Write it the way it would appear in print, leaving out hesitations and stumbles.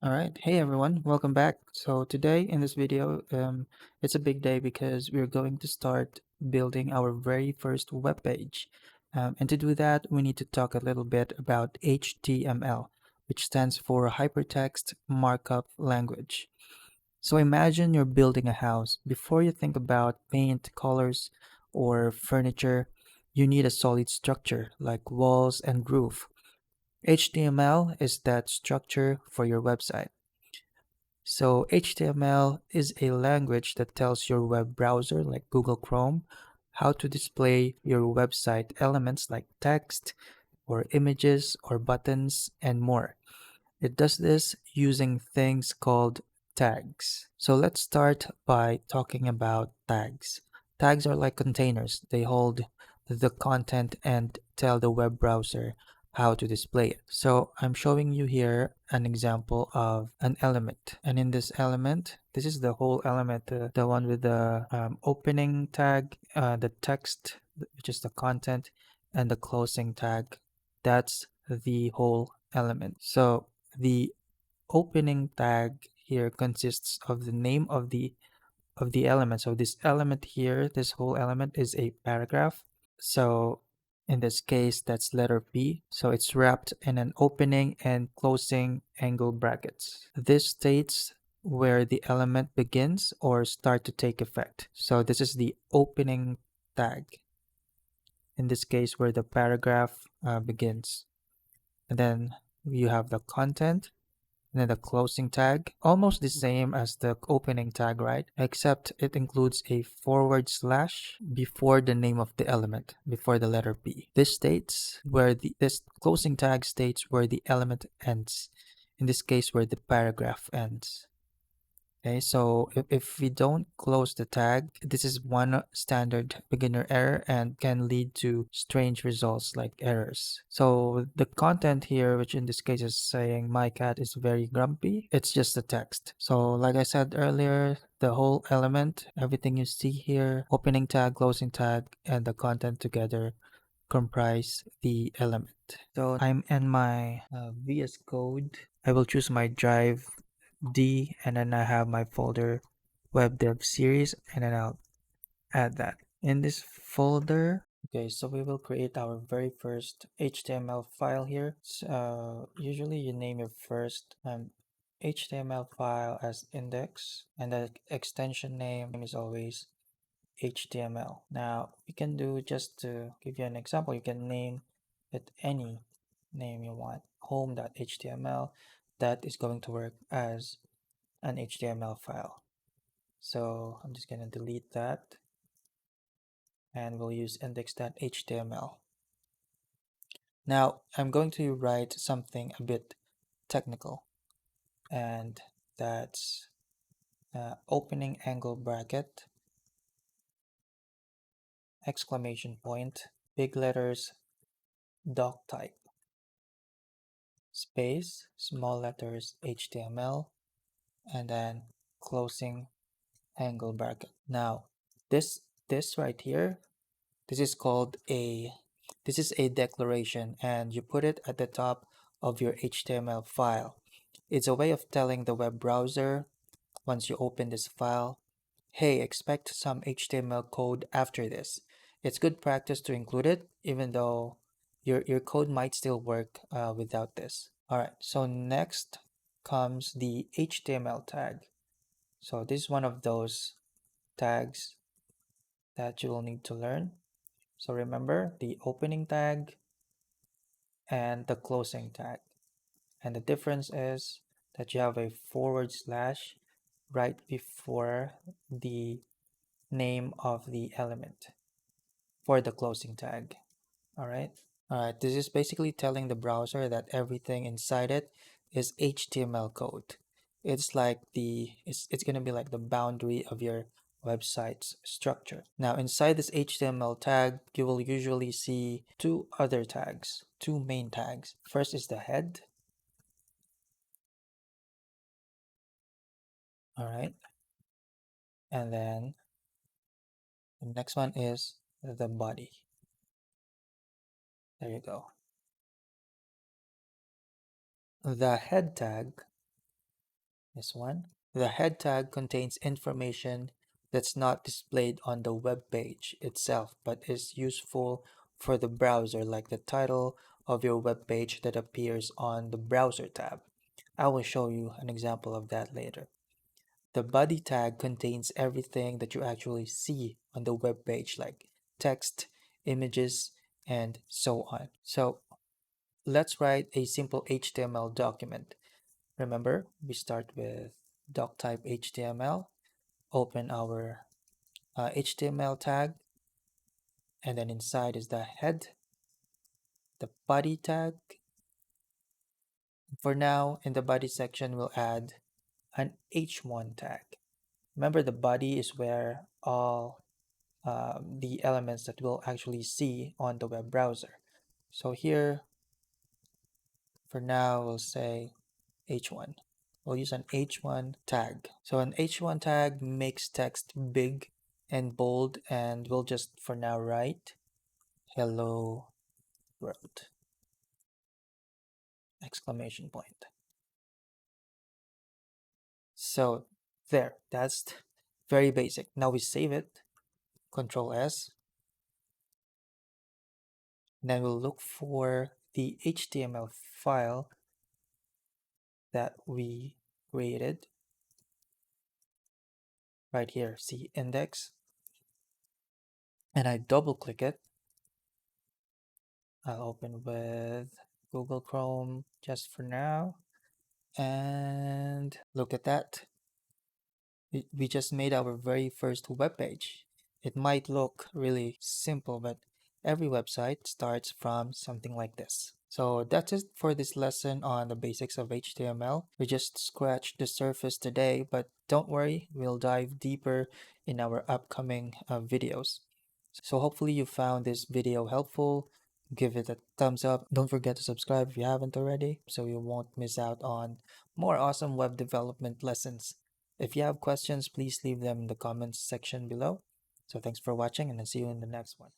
All right. Hey everyone, welcome back. So today in this video, it's a big day because we're going to start building our very first web page. And to do that, we need to talk a little bit about HTML, which stands for Hypertext Markup Language. So imagine you're building a house. Before you think about paint, colors, or furniture, you need a solid structure like walls and roof. HTML is that structure for your website. So HTML is a language that tells your web browser like Google Chrome how to display your website elements like text or images or buttons and more. It does this using things called tags. So let's start by talking about tags. Tags are like containers. They hold the content and tell the web browser how to display it. So I'm showing you here an example of an element. And in this element, this is the whole element, the one with the opening tag, the text, which is the content, and the closing tag. That's the whole element. So the opening tag here consists of the name of the element. So this element here, this whole element is a paragraph. So in this case, that's letter P. So it's wrapped in an opening and closing angle brackets. This states where the element begins or start to take effect. So this is the opening tag. In this case, where the paragraph begins. And then you have the content and then the closing tag, almost the same as the opening tag, right? Except it includes a forward slash before the name of the element, before the letter P. This closing tag states where the element ends. In this case, where the paragraph ends. Okay, so if we don't close the tag, this is one standard beginner error and can lead to strange results like errors. So the content here, which in this case is saying my cat is very grumpy, it's just the text. So like I said earlier, the whole element, everything you see here, opening tag, closing tag, and the content together comprise the element. So I'm in my VS Code. I will choose my drive D, and then I have my folder web dev series, and then I'll add that in this folder. Okay, so we will create our very first HTML file here. Usually you name your first HTML file as index, and the extension name is always HTML. Now you can do, just to give you an example, you can name it any name you want, home.html. That is going to work as an HTML file. So I'm just going to delete that and we'll use index.html. Now I'm going to write something a bit technical, and that's opening angle bracket, exclamation point, big letters, doc type, space, small letters, HTML, and then closing angle bracket. Now this right here, this is called this is a declaration, and you put it at the top of your HTML file. It's a way of telling the web browser, once you open this file, hey, expect some HTML code after this. It's good practice to include it, even though your code might still work without this. Alright, so next comes the HTML tag. So this is one of those tags that you will need to learn. So remember the opening tag and the closing tag. And the difference is that you have a forward slash right before the name of the element for the closing tag. All right. All right. This is basically telling the browser that everything inside it is HTML code. It's going to be like the boundary of your website's structure. Now inside this HTML tag, you will usually see two other tags, two main tags. First is the head. All right. And then the next one is the body. There you go. The head tag This one. The head tag contains information that's not displayed on the web page itself, but is useful for the browser, like the title of your web page that appears on the browser tab. I will show you an example of that later. The body tag contains everything that you actually see on the web page, like text, images, and so on. So let's write a simple HTML document. Remember, we start with doc type HTML, open our HTML tag, and then inside is the head, the body tag. For now, in the body section, we'll add an H1 tag. Remember, the body is where all the elements that we'll actually see on the web browser. So here, for now, we'll say H1. We'll use an H1 tag. So an H1 tag makes text big and bold, and we'll just for now write hello world, exclamation point. So there, that's very basic. Now we save it, Control S, and then we'll look for the HTML file that we created right here. See index, and I double click it. I'll open with Google Chrome just for now, and look at that. We just made our very first web page. It might look really simple, but every website starts from something like this. So that's it for this lesson on the basics of HTML. We just scratched the surface today, but don't worry, we'll dive deeper in our upcoming videos. So hopefully you found this video helpful. Give it a thumbs up. Don't forget to subscribe if you haven't already, so you won't miss out on more awesome web development lessons. If you have questions, please leave them in the comments section below. So thanks for watching, and I'll see you in the next one.